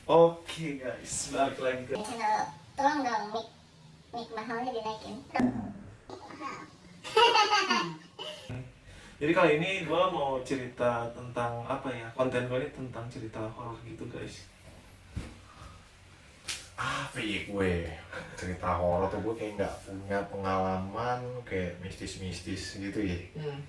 Oke guys, balik lagi ke channel. Tolong dong mic mahalnya dinaikin. Jadi kali ini gue mau cerita tentang apa ya, konten gue ini tentang cerita horor gitu guys. Apa ya gue cerita horor tuh gue kayak nggak punya pengalaman kayak mistis-mistis gitu ya.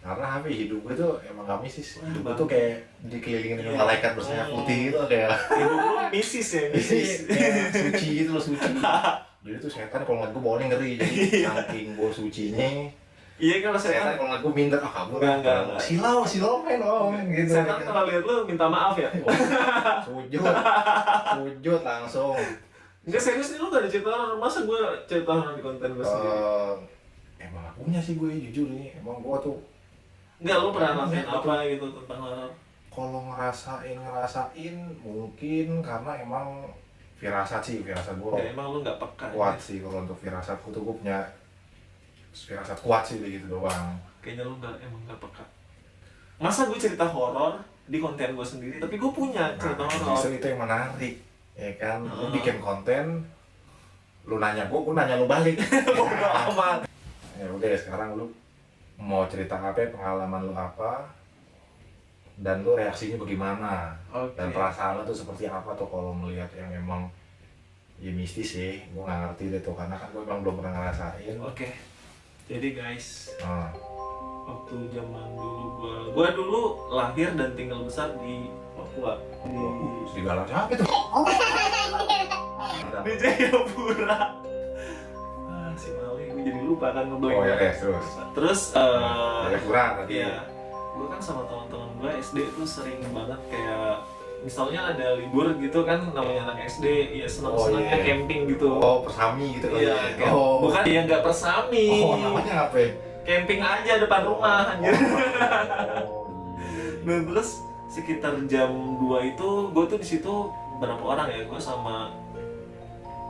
Karena apa ya, hidup gue tuh emang gak mistis. Hidup gue tuh kayak dikelilingin dengan malaikat bersayap putih gitu kayak. Hidup lu misis ya, misis. Kayak suci gitu loh, suci. Jadi tuh setan kalau ngeliat gue bawanya ngeri. Jadi saking gue sucinya. Iya kalau Setan setan, kalau ngeliat gue minder, ah kabur. Enggak. Silau main gitu. setan kalau lihat lu minta maaf ya. Sujud langsung. Enggak serius nih, lu gak ada cerita horor, masa gue cerita horor di konten gue sendiri? Emang gak punya sih gue jujur nih, emang gue tuh Enggak, lu pernah ngerasain apa gitu tentang horor? kalau ngerasain mungkin karena emang firasat gue Ya emang lu gak peka kuat ya? sih. Kalau untuk firasatku tuh gue punya firasat kuat sih begitu doang. Kayaknya lu emang gak peka. Masa gue cerita horor di konten gue sendiri, tapi gue punya cerita horor. Justru itu yang menarik, ya kan? Lu bikin konten, lu nanya gue nanya lu balik. Bodo amat. Ya udah, sekarang lu mau cerita apa, pengalaman lu apa, dan lu reaksinya bagaimana, Oke. dan perasaan lu tuh seperti apa tuh kalau melihat yang emang ya mistis sih. Gue nggak ngerti deh tuh, karena kan gue emang belum pernah ngerasain. Oke. Jadi guys, Nah, waktu zaman dulu gua dulu lahir dan tinggal besar di Papua, di galang siapa tuh? di Jayapura. Si Maui, gue jadi lupa kan ngeblank. Oh ya, terus. Terus Jayapura tadi. iya, gue kan sama teman-teman gue SD tuh sering banget kayak misalnya ada libur gitu kan, namanya anak SD ya senang-senangnya Oh, iya. camping gitu. Oh, persami gitu kali Iya, ya? bukan ya nggak persami. Oh, namanya apa ya? Camping aja depan rumah anjir. Oh. Nah terus sekitar jam 2 itu gue tuh di situ berapa orang ya, gue sama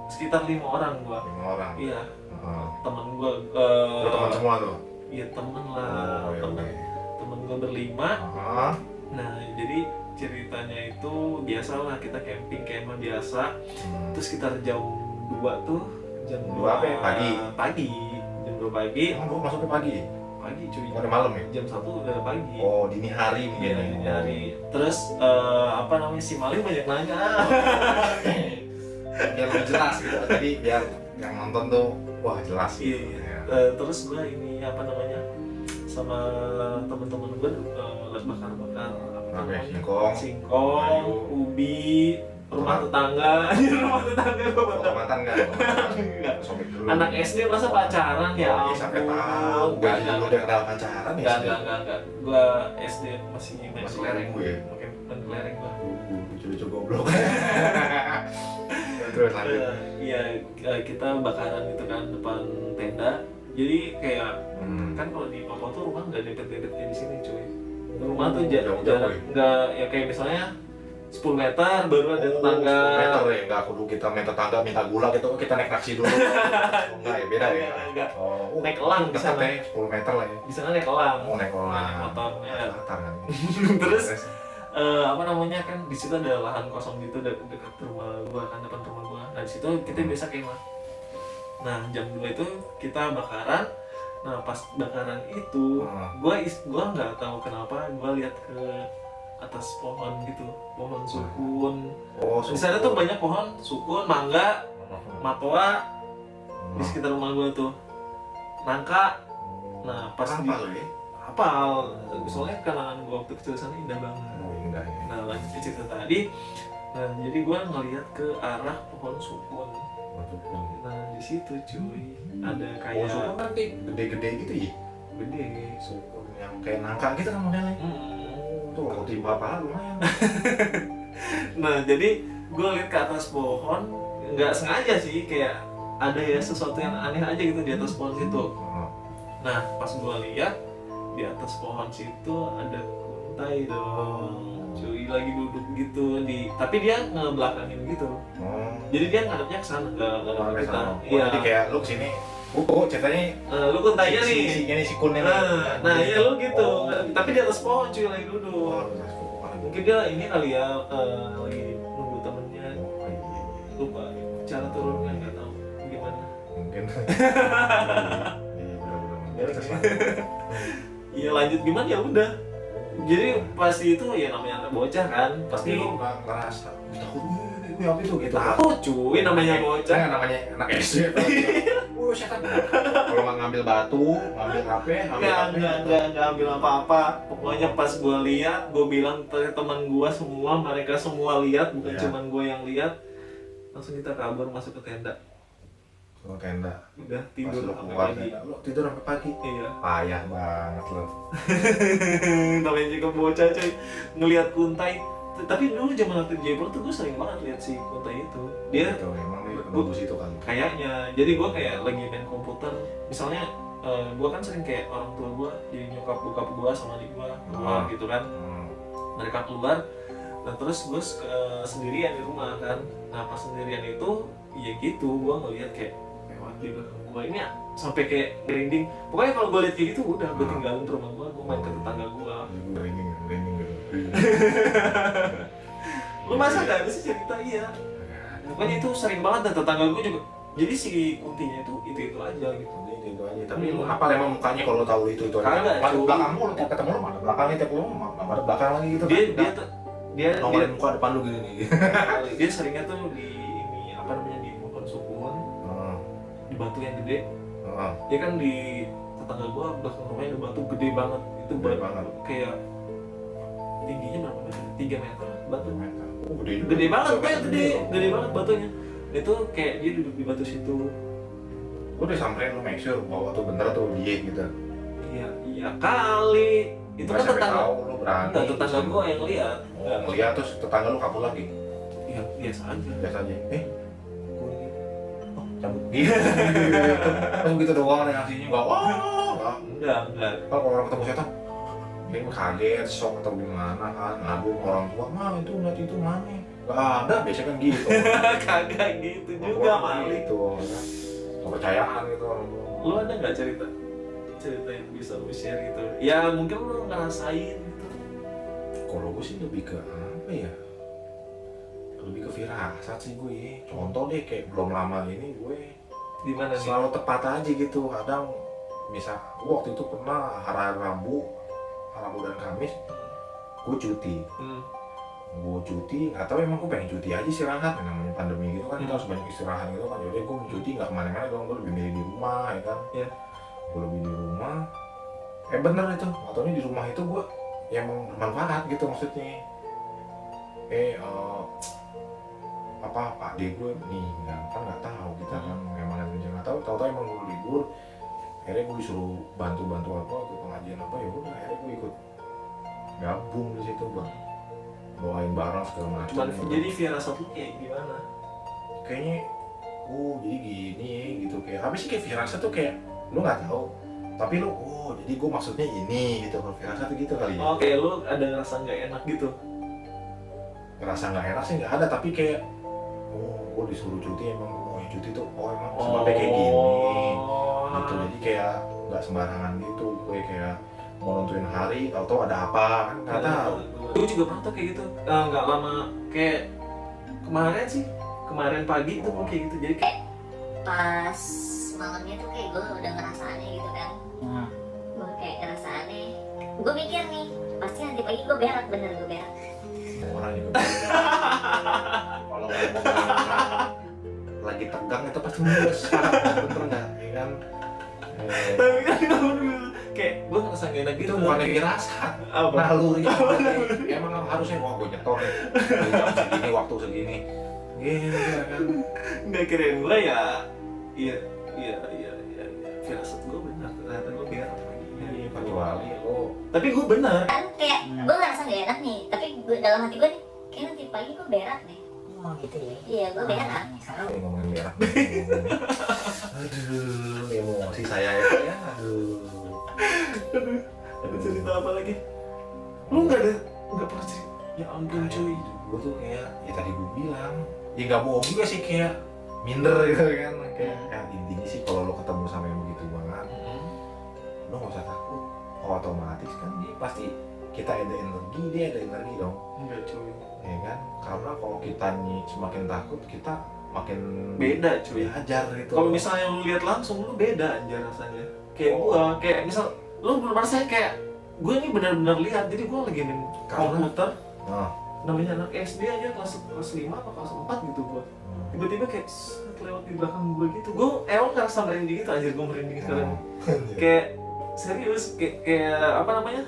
sekitar 5 orang gue. 5 orang. Iya, Heeh. temen gue. Lu teman semua tuh? Iya temen lah, Oh, iya, temen. oke. Temen gue berlima. Heeh. Nah jadi ceritanya itu biasalah kita camping kemah biasa. Terus sekitar jam 2 tuh, jam 2 apa ya? Pagi? Jam 2 pagi. Emang lu masuknya pagi? Pagi cuy. Bukan malam ya? Jam 1 udah pagi. Oh, dini hari mungkin Iya, ya? dini hari. Terus apa namanya, si Mali banyak nanya. Biar lebih jelas gitu. Jadi biar yang nonton tuh, wah jelas Iya, gitu. iya. Ya. Terus gue ini apa namanya, sama teman-teman gue bakar-bakar Apa ya? Singkong, singkong, kayu. ubi, rumah tetangga. Rumah tetangga gue Foto bakar. mantan kan? Enggak. Sobek dulu. Anak SD masa pacaran ya? Oh, iya, sampai tahu. Gue juga udah kenal pacaran ya. Enggak. Gue SD masih main Masih kelereng. gue. Main kelereng gue. Lucu-lucu goblok. Terus lanjut. Iya, kita bakaran gitu kan depan tenda. Jadi kayak kan kalau di Papua tuh rumah nggak dempet-dempetnya di sini cuy. Rumah tuh Jauh-jauh jarak ya? nggak ya kayak misalnya 10 meter baru ada tetangga. 10 meter ya, nggak kudu kita main tetangga minta gula gitu, kita naik taksi dulu. Enggak ya, beda ya? Enggak. Oh, Naik elang di dekat sana. ya, 10 meter lah ya. Di sana naik elang. Oh, naik elang. Naik motor. Ya. Latar kan. Terus apa namanya, kan di situ ada lahan kosong gitu dekat rumah gua kan, depan rumah gua. Nah di situ kita biasa kemah. Nah jam 2 itu kita bakaran. Nah pas bakaran itu gua nggak tahu kenapa gua lihat ke atas pohon gitu, pohon sukun. Oh, Di sana tuh banyak pohon sukun, mangga, matoa di sekitar rumah gua tuh, nangka. Nah pas di apa lo ya? apal, soalnya kenangan gua waktu kecil sana indah banget. Oh, indah ya. Nah lanjut ke cerita tadi. Nah jadi gua ngeliat ke arah pohon sukun. Nah di situ cuy ada Oh, kayak sukun kan kayak gede-gede gitu ya? gede. Sukun yang kayak nangka gitu kan modelnya. Tuh, kalau timba apa lumayan. Nah jadi gue lihat ke atas pohon, nggak sengaja sih, kayak ada ya sesuatu yang aneh aja gitu di atas pohon situ. Nah pas gue lihat di atas pohon situ ada kuntai dong, cuy lagi duduk gitu tapi dia ngebelakangin gitu. Jadi dia ngadepnya ke sana, ngadep ke kita. Iya. Jadi kayak lu kesini, ceritanya lu kuntainya nih. si kunnya nih. Nah iya lu gitu, tapi di atas pohon cuy lagi duduk. Oh, Mungkin dia ini kali ya, lagi nunggu temennya. Iya bener-bener terserah. Iya lanjut gimana ya udah. Jadi pasti itu ya namanya anak bocah kan, Tapi pasti lu nggak ngerasa takut gue apa itu gitu. takut cuy namanya bocah. Kan namanya anak SD. Setan. Kalau nggak ngambil batu, ngambil HP, ngambil HP. Enggak ambil apa-apa. Pokoknya pas gue lihat, gue bilang ke teman gue semua, mereka semua lihat, bukan Iya. cuman gue yang lihat. Langsung kita kabur masuk ke tenda. Ke tenda. Udah Pas tidur lu sampai keluar pagi. tenda, lu tidur sampai pagi. Iya. Payah banget lo. Namanya juga bocah coy, ngelihat kuntai. Tapi dulu zaman waktu di Jayapura tuh gue sering banget lihat si kuntai itu. Dia Gitu, emang nih penembus itu kan. kayaknya, jadi gue kayak lagi main komputer. Misalnya gue kan sering kayak orang tua gue, jadi nyokap bokap gue sama adik gue keluar gitu kan. Mereka keluar, dan terus gue sendirian di rumah kan. Nah pas sendirian itu, ya gitu, gue ngeliat kayak lewat di belakang gue ini ya, sampai kayak merinding. Pokoknya kalau gue liat kayak gitu, udah gue tinggalin rumah gue main ke tetangga gue. Merinding gitu. Lu masa gak ada sih cerita? Iya. Pokoknya itu sering banget, dan tetangga gue juga. Jadi si kuntinya itu aja gitu. Itu aja. Tapi lu apa emang mukanya kalau tahu itu Kagak, Pada cuy. belakangmu lu tiap ketemu lu mana belakangnya tiap lu pada belakang lagi gitu. Dia nongolin muka depan lu gini nih. dia seringnya tuh di ini apa namanya, di pohon sukun, di batu yang gede. Dia kan di tetangga gua belakang rumahnya ada batu gede banget. Itu Gede batu banget. kayak tingginya berapa meter? 3 meter batu. Oh, gede juga. Gede banget, Sampai kayak gede banget batunya. Itu kayak dia duduk di batu situ. Lu udah samperin lu make sure bahwa tuh bener tuh dia gitu. Iya kali. Itu kan Sampai tetangga. tahu lu berani. Enggak, tetangga gua yang lihat. Oh, ngeliat terus tetangga lu kabur lagi. Iya, biasa aja. Biasa aja. Gua ini, Oh, cabut. Gitu. Terus gitu doang reaksinya enggak. Wah, enggak. kalau orang ketemu setan dia kaget, shock atau gimana kan, ngadu orang tua, mah itu ngeliat itu mana? Gak ada, biasanya kan gitu. Kagak gitu juga Malik. Gitu, kepercayaan gitu orang tua. Lu ada nggak cerita yang bisa lu share gitu? Ya mungkin lu ngerasain gitu. Kalau gue sih lebih ke apa ya? Lebih ke firasat sih gue. Contoh deh kayak belum lama ini gue Di mana nih? selalu tepat aja gitu. Kadang misal gue waktu itu pernah hari Rabu dan Kamis gue cuti. Gue cuti, nggak tahu emang gue pengen cuti aja istirahat. Namanya pandemi gitu kan kita harus banyak istirahat gitu kan. Jadi gue cuti nggak kemana-mana dong, gue lebih milih di rumah ya kan. Iya. Gue lebih di rumah. Bener itu, ataunya di rumah itu gue yang bermanfaat gitu maksudnya. Apa Pak D gue meninggal kan nggak tahu kita kan memang nggak tahu emang gue libur. Akhirnya gue disuruh bantu apa ikut pengajian apa, ya udah akhirnya gue ikut gabung di situ bang, bawain barang segala macam. Jadi firasat lu kayak gimana? Kayaknya jadi gini gitu, kayak apa sih, kayak firasat tuh kayak lu nggak tahu tapi lu jadi gue maksudnya ini gitu. Kalau firasat tuh gitu kali ya. Oke, lu ada ngerasa nggak enak gitu? Ngerasa nggak enak sih nggak ada, tapi kayak gue disuruh cuti emang mau cuti tuh emang sebabnya kayak gini gitu. Jadi kayak nggak sembarangan gitu, gue kayak mau nentuin hari tahu ada apa kan nggak tahu. Gue juga pernah tuh kayak gitu. Nggak lama, kayak kemarin pagi itu gue kayak gitu. Jadi kayak Pas malamnya tuh kayak gue udah ngerasa aneh gitu kan. Gue kayak ngerasa aneh. Gue mikir nih, pasti nanti pagi gue berak, bener gue berak. Semua orang juga kalau ngomong lagi tegang itu pasti besar, bener nggak ya kan? tapi kan kayak gue ngerasa nggak enak Itu gitu. bukan firasat, Apa? naluri. Emang harusnya gue nyetor nih di jam segini, waktu segini gitu kan. Nggak, kirain gue ya. Iya. Firasat gue benar, ternyata gue berak. Kecuali lo Tapi gue benar. Kan kayak gue ngerasa gak enak nih, tapi dalam hati gue nih, kayak nanti pagi gue berak nih. Oh gitu ya. Iya, gue berak. ngomongin merah. Aduh, emosi saya ya. Ada cerita apa lagi? Lu nggak pernah cerita? Ya ampun cuy. Gue tuh kayak ya tadi gue bilang, ya nggak bohong juga sih, kayak minder gitu kan. Kayak intinya sih kalau lo ketemu sama yang begitu banget, lo nggak usah takut. Otomatis kan dia pasti, kita ada energi, dia ada energi dong. Enggak cuy. Ya kan, karena kalau kita semakin takut, kita makin beda cuy. diajar gitu. Kalau misalnya lu lihat langsung lu beda anjir rasanya. Kayak gua, kayak misal lu bener rasanya kayak gua ini benar-benar lihat. Jadi gua lagi main komputer. Namanya anak SD aja kelas 5 atau kelas 4 gitu gua. Tiba-tiba kayak lewat di belakang gua gitu. Gua emang ngerasa merinding gitu anjir, gua merinding sekarang. Kayak serius kayak apa namanya?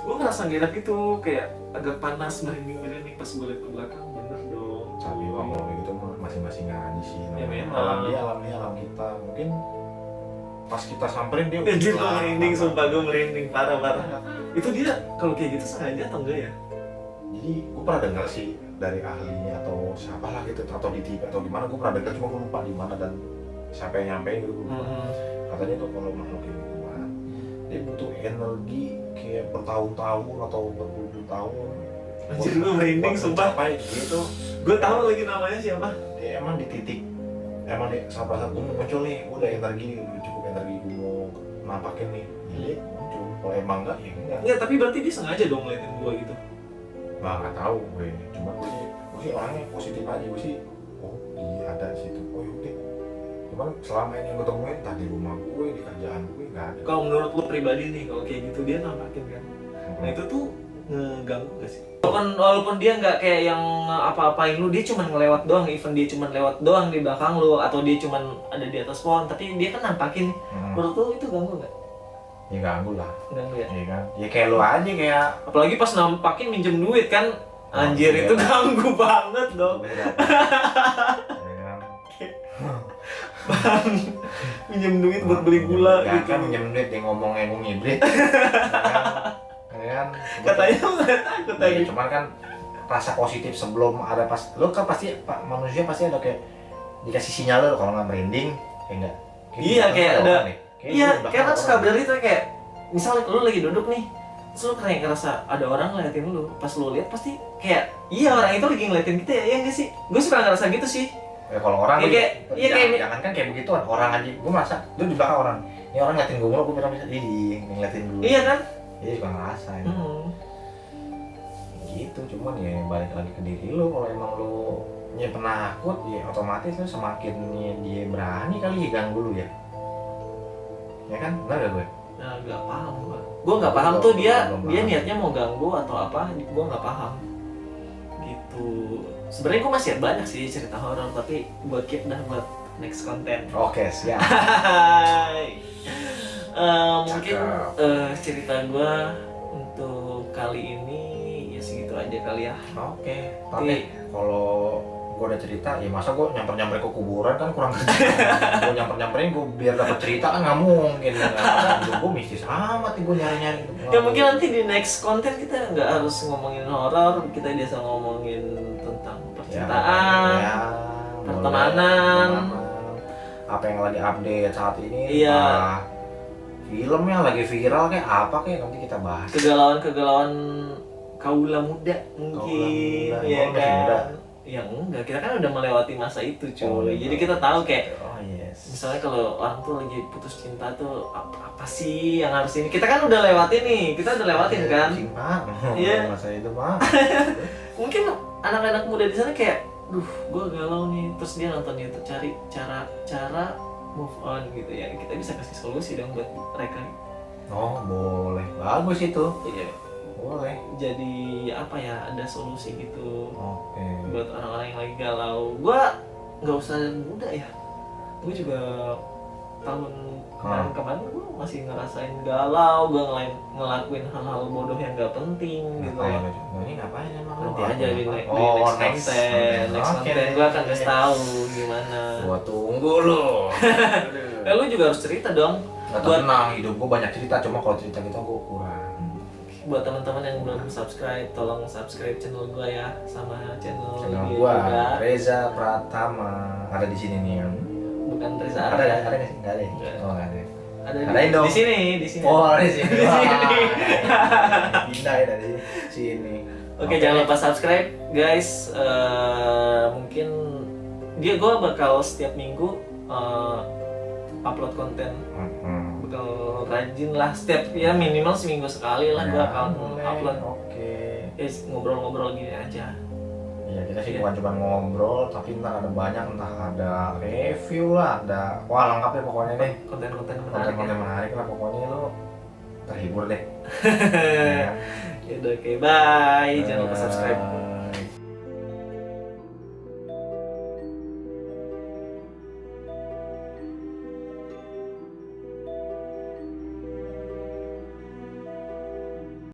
Gue ngerasa gak enak gitu, kayak agak panas merinding pas gue liat ke belakang. Bener dong. Tapi wah kalau gitu mah masing-masing aja sih. Ya, memang. Alam dia alam kita. Mungkin pas kita samperin dia Anjir gue merinding, sumpah gue merinding parah. Itu dia kalau kayak gitu sengaja atau enggak ya? Jadi gue pernah dengar sih dari ahlinya atau siapa lah gitu, atau di TV atau gimana, gue pernah dengar, cuma gue lupa di mana dan siapa yang nyampein gitu. Katanya tuh kalau makhluk itu dia butuh energi kayak bertahun-tahun atau berpuluh tahun. Anjir gue merinding sumpah. Sampai gitu. Gue tahu lagi namanya siapa. Dia emang di titik, emang di saat gue muncul nih, gue udah energi, udah cukup energi, gue mau nampakin nih, jadi muncul. Kalau emang enggak ya enggak. Enggak, tapi berarti dia sengaja dong ngeliatin gue gitu. Nah, nggak tahu gue, cuma gue sih orangnya positif aja, gue sih oh dia ada di situ, oh yaudah. Cuman selama ini yang gue temuin tadi rumah gue, di kerjaan gue nggak ada. Kalau menurut lu pribadi nih, kalau kayak gitu dia nampakin kan? Nah itu tuh ngeganggu gak sih? Walaupun dia nggak kayak yang apa-apain lu, dia cuma ngelewat doang, even dia cuma lewat doang di belakang lu, atau dia cuma ada di atas pohon, tapi dia kan nampakin. Menurut lu itu ganggu nggak? Ya ganggu lah. Ganggu ya? Iya kan? Ya kayak lu aja kayak. Apalagi pas nampakin minjem duit kan, anjir itu ganggu banget dong. Iya kan? Bang, minjem duit buat beli gula ya, gitu. Kan minjem duit dia ngomongnya gue ngibrit. Kan? Katanya nggak takut Ya, lagi. cuman kan rasa positif sebelum ada pas lu kan pasti manusia pasti ada kayak dikasih sinyal lo kalau nggak merinding kayak enggak. Iya kayak ada. Iya kayak kan suka bener. bener itu kayak misalnya lu lagi duduk nih, terus lu kayak ngerasa ada orang ngeliatin lu, pas lu lihat pasti kayak iya orang itu lagi ngeliatin kita ya, nggak sih? Gue suka ngerasa gitu sih. Ya kalau orang kayak jangan kan kayak begituan orang aja gue merasa lu di belakang orang ini orang ngeliatin gue mulu gue bilang bisa ngeliatin gue iya kan? Iya suka ngerasa ya. Gitu cuman ya balik lagi ke diri lu, kalau emang lu penakut ya otomatis lu semakin dia berani kali ya ganggu lu ya kan, benar gak gue? Nah, nggak paham gue nggak paham tuh dia niatnya mau ganggu atau apa, gue nggak paham gitu. Sebenarnya gue masih banyak sih cerita horor, tapi gue keep dah buat next konten. Oke, siap. Mungkin cerita gue untuk kali ini ya segitu aja kali ya. Oke. Tapi kalau gue ada cerita, ya masa gue nyamper-nyamperin ke kuburan kan kurang kerja. Gue nyamper-nyamperin gue biar dapat cerita kan nggak mungkin. Gue mistis amat gue nyari-nyari. Ya mungkin nanti di next konten kita nggak harus ngomongin horor, kita biasa ngomongin tentang percintaan, pertemanan, apa yang lagi update saat ini. Iya. Film yang lagi viral kayak apa kayak nanti kita bahas. Kegalauan kaula muda mungkin, ya kan? Ya enggak, kita kan udah melewati masa itu cuy. Jadi kita tahu kayak misalnya kalau orang tuh lagi putus cinta tuh apa sih yang harus ini. Kita kan udah lewatin nih, kita udah lewatin kan? Iya. Masa itu mah. Mungkin anak-anak muda di sana kayak, gue galau nih, terus dia nonton itu cari cara move on gitu ya. Kita bisa kasih solusi dong buat mereka. Oh boleh, bagus itu. Iya. Boleh. Jadi apa ya, ada solusi gitu. Oke. Buat orang-orang yang lagi galau. Gua nggak usah muda ya. Gue juga tahun kemarin gue masih ngerasain galau. Gue ngelakuin hal-hal bodoh yang nggak penting gitu ya. Ini ngapain emang? Nanti aja di next konten. Next konten gue akan kasih tahu gimana. Gua tunggu lu. Lu juga harus cerita dong. Buat tenang, hidup gue banyak cerita, cuma kalau cerita kita gue kurang. Buat teman-teman yang belum subscribe, tolong subscribe channel gue ya, sama channel gue juga. Reza Pratama ada di sini nih. Bukan Reza ada nggak sih? Nggak ada. Oh nggak ada. Ada di sini. Oh di sini. Di sini. Pindah ya dari sini. Oke, jangan lupa subscribe guys. Mungkin gue bakal setiap minggu upload konten. Bakal rajin lah, setiap ya minimal seminggu sekali lah gue akan upload. Oke. Ngobrol-ngobrol gini aja. Iya, kita sih Iya. bukan cuma ngobrol, tapi ntar ada banyak, entah ada review lah, ada wah lengkap deh pokoknya deh. Konten-konten menarik. Konten-konten Ya. menarik lah pokoknya lo terhibur deh. Ya. Ya udah, oke, bye. Jangan lupa subscribe.